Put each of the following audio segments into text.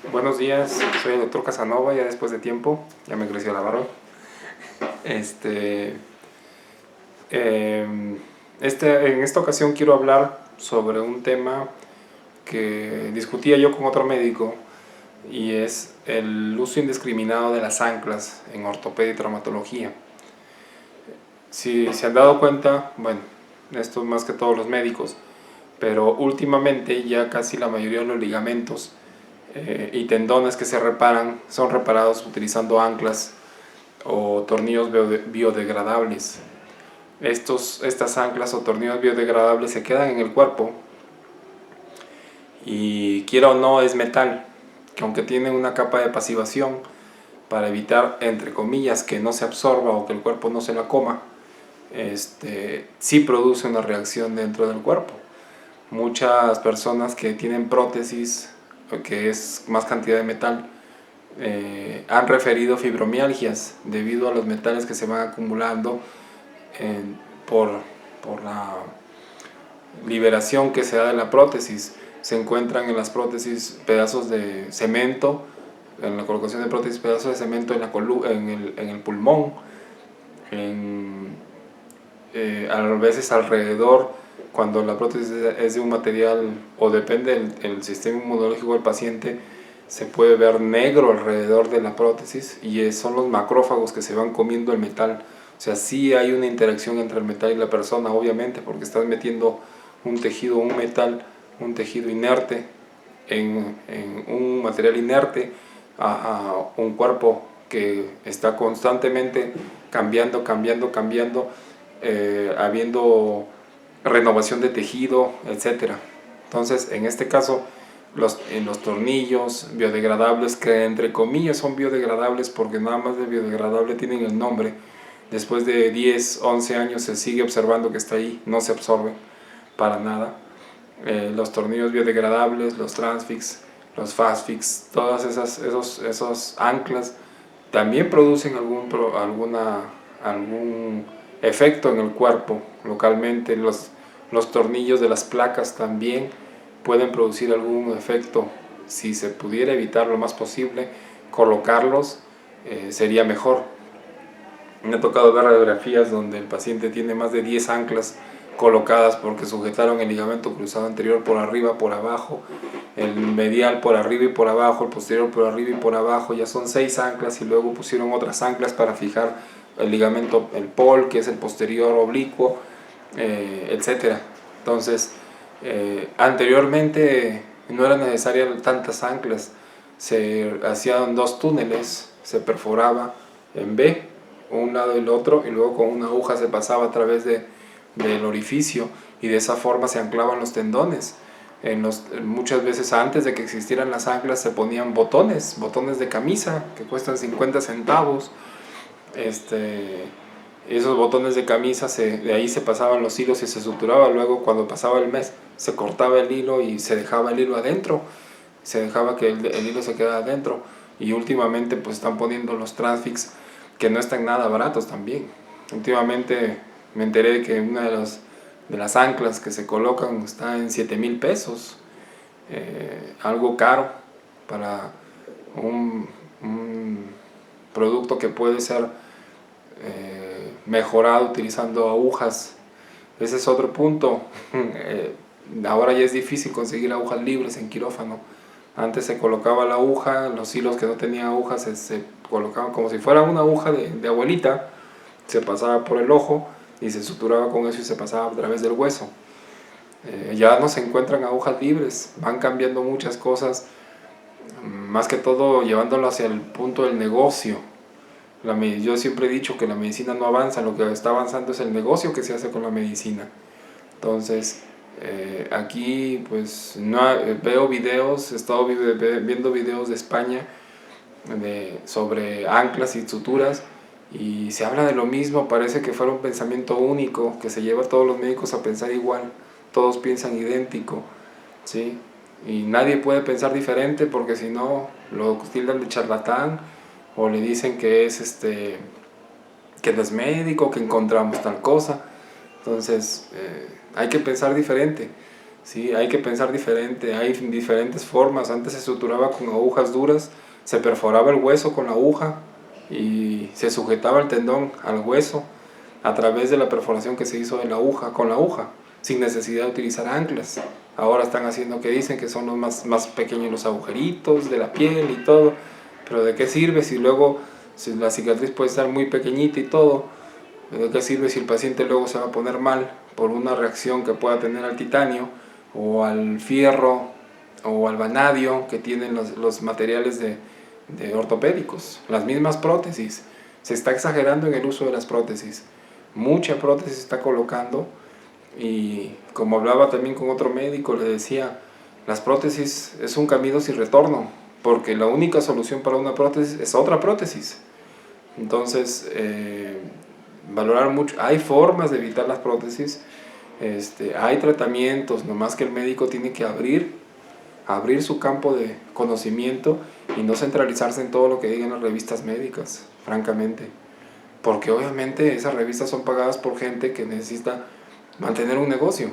Buenos días, soy el doctor Casanova, ya después de tiempo, ya me creció la barba. Este, en esta ocasión quiero hablar sobre un tema que discutía yo con otro médico y es el uso indiscriminado de las anclas en ortopedia y traumatología. Si se han dado cuenta, bueno, esto más que todos los médicos, pero últimamente ya casi la mayoría de los ligamentos y tendones que se reparan son reparados utilizando anclas o tornillos biodegradables. Estas anclas o tornillos biodegradables se quedan en el cuerpo y quiera o no es metal, que aunque tiene una capa de pasivación para evitar, entre comillas, que no se absorba o que el cuerpo no se la coma, sí produce una reacción dentro del cuerpo. Muchas personas que tienen prótesis, que es más cantidad de metal, han referido fibromialgias debido a los metales que se van acumulando por, por la liberación que se da de la prótesis. Se encuentran en las prótesis pedazos de cemento, en la colocación de prótesis pedazos de cemento en el pulmón, a veces alrededor, cuando la prótesis es de un material o depende del sistema inmunológico del paciente, se puede ver negro alrededor de la prótesis y son los macrófagos que se van comiendo el metal. O sea, sí hay una interacción entre el metal y la persona, obviamente, porque estás metiendo un tejido, un metal, un tejido inerte en un material inerte a un cuerpo que está constantemente cambiando, habiendo renovación de tejido, etcétera. Entonces, en este caso, en los tornillos biodegradables, que entre comillas son biodegradables porque nada más de biodegradable tienen el nombre, después de 10, 11 años se sigue observando que está ahí, no se absorbe para nada. Los tornillos biodegradables, los Transfix, los Fastfix, todas esos anclas también producen algún efecto en el cuerpo localmente. Los tornillos de las placas también pueden producir algún efecto. Si se pudiera evitar lo más posible, colocarlos sería mejor. Me ha tocado ver radiografías donde el paciente tiene más de 10 anclas colocadas porque sujetaron el ligamento cruzado anterior por arriba, por abajo, el medial por arriba y por abajo, el posterior por arriba y por abajo. Ya son 6 anclas y luego pusieron otras anclas para fijar el ligamento, el POL, que es el posterior oblicuo, etc. Entonces, anteriormente no eran necesarias tantas anclas, se hacían 2 túneles, se perforaba en B, un lado y el otro, y luego con una aguja se pasaba a través del orificio y de esa forma se anclaban los tendones. Muchas veces antes de que existieran las anclas se ponían botones de camisa que cuestan 50 centavos. Esos botones de camisa, de ahí se pasaban los hilos y se suturaba. Luego cuando pasaba el mes se cortaba el hilo y se dejaba el hilo adentro, se dejaba que el hilo se quedara adentro. Y últimamente pues están poniendo los Transfix, que no están nada baratos también. Últimamente me enteré de que una de las anclas que se colocan está en 7,000 pesos, algo caro para un producto que puede ser mejorado utilizando agujas. Ese es otro punto. Ahora ya es difícil conseguir agujas libres en quirófano. Antes se colocaba la aguja, los hilos que no tenían agujas se colocaban como si fuera una aguja de abuelita, se pasaba por el ojo y se suturaba con eso y se pasaba a través del hueso. Ya no se encuentran agujas libres, van cambiando muchas cosas, más que todo llevándolo hacia el punto del negocio. Yo siempre he dicho que la medicina no avanza, lo que está avanzando es el negocio que se hace con la medicina. Entonces, aquí pues veo videos, he estado viendo videos de España sobre anclas y suturas y se habla de lo mismo. Parece que fuera un pensamiento único que se lleva a todos los médicos a pensar igual, todos piensan idéntico, ¿sí? Y nadie puede pensar diferente porque si no lo tildan de charlatán o le dicen que que no es médico, que encontramos tal cosa. Entonces hay que pensar diferente. ¿sí? Hay que pensar diferente, hay diferentes formas. Antes se suturaba con agujas duras, se perforaba el hueso con la aguja y se sujetaba el tendón al hueso a través de la perforación que se hizo de la aguja, con la aguja, sin necesidad de utilizar anclas. Ahora están haciendo que dicen que son los más pequeños los agujeritos de la piel y todo, pero ¿de qué sirve si luego si la cicatriz puede estar muy pequeñita y todo? ¿De qué sirve si el paciente luego se va a poner mal por una reacción que pueda tener al titanio o al fierro o al vanadio que tienen los materiales de ortopédicos? Las mismas prótesis. Se está exagerando en el uso de las prótesis. Mucha prótesis se está colocando y como hablaba también con otro médico, le decía, las prótesis es un camino sin retorno, porque la única solución para una prótesis es otra prótesis. Entonces, valorar mucho. Hay formas de evitar las prótesis, hay tratamientos, nomás que el médico tiene que abrir su campo de conocimiento y no centralizarse en todo lo que digan las revistas médicas, francamente. Porque obviamente esas revistas son pagadas por gente que necesita mantener un negocio.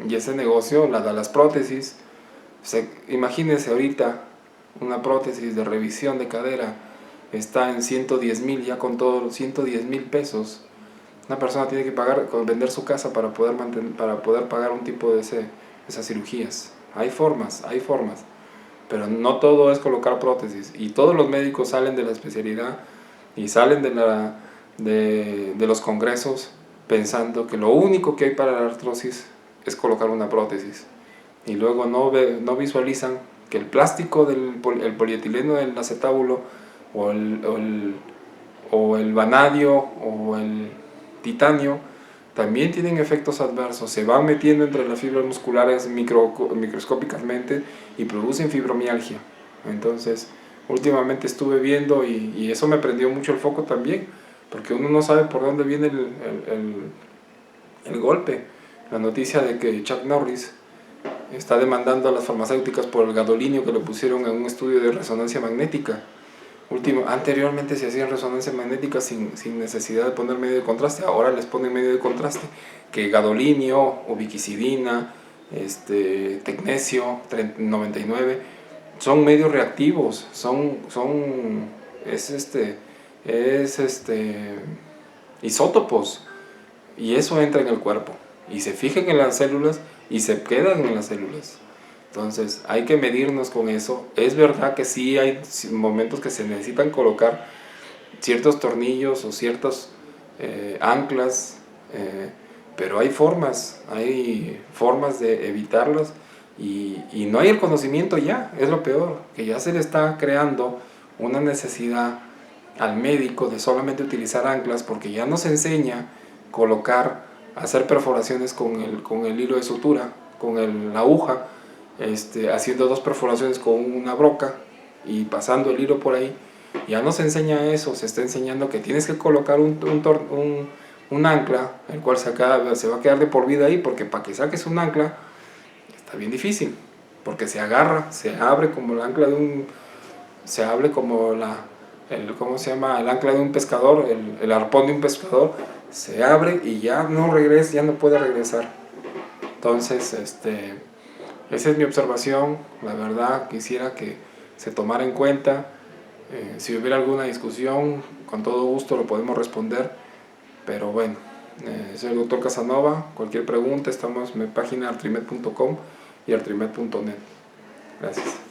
Y ese negocio la da las prótesis. Imagínense ahorita una prótesis de revisión de cadera está en 110,000, ya con todo 110,000 pesos. Una persona tiene que vender su casa para poder pagar un tipo de esas cirugías. Hay formas, pero no todo es colocar prótesis. Y todos los médicos salen de la especialidad y salen de los congresos pensando que lo único que hay para la artrosis es colocar una prótesis. Y luego no visualizan que el plástico el polietileno del acetábulo o el vanadio o el titanio también tienen efectos adversos, se van metiendo entre las fibras musculares microscópicamente y producen fibromialgia. Entonces, últimamente estuve viendo y eso me prendió mucho el foco también, porque uno no sabe por dónde viene el golpe. La noticia de que Chuck Norris está demandando a las farmacéuticas por el gadolinio que le pusieron en un estudio de resonancia magnética. Anteriormente se hacían resonancia magnética sin necesidad de poner medio de contraste, ahora les ponen medio de contraste, que gadolinio, ubiquicidina, tecnesio 99, son medios reactivos, isótopos, y eso entra en el cuerpo, y se fijan en las células, y se quedan en las células. Entonces hay que medirnos con eso. Es verdad que sí hay momentos que se necesitan colocar ciertos tornillos o ciertas anclas, pero hay formas de evitarlos y no hay el conocimiento ya, es lo peor, que ya se le está creando una necesidad al médico de solamente utilizar anclas porque ya no se enseña hacer perforaciones con el hilo de sutura, con la aguja, haciendo 2 perforaciones con una broca y pasando el hilo por ahí. Ya no se enseña eso, se está enseñando que tienes que colocar un ancla, el cual se va a quedar de por vida ahí, porque para que saques un ancla está bien difícil, porque se abre como el ancla ¿cómo se llama? El ancla de un pescador, el arpón de un pescador, se abre y ya no puede regresar. Entonces, esa es mi observación. La verdad quisiera que se tomara en cuenta. Si hubiera alguna discusión, con todo gusto lo podemos responder. Pero bueno, soy el doctor Casanova. Cualquier pregunta, estamos en mi página artrimed.com y artrimed.net. Gracias.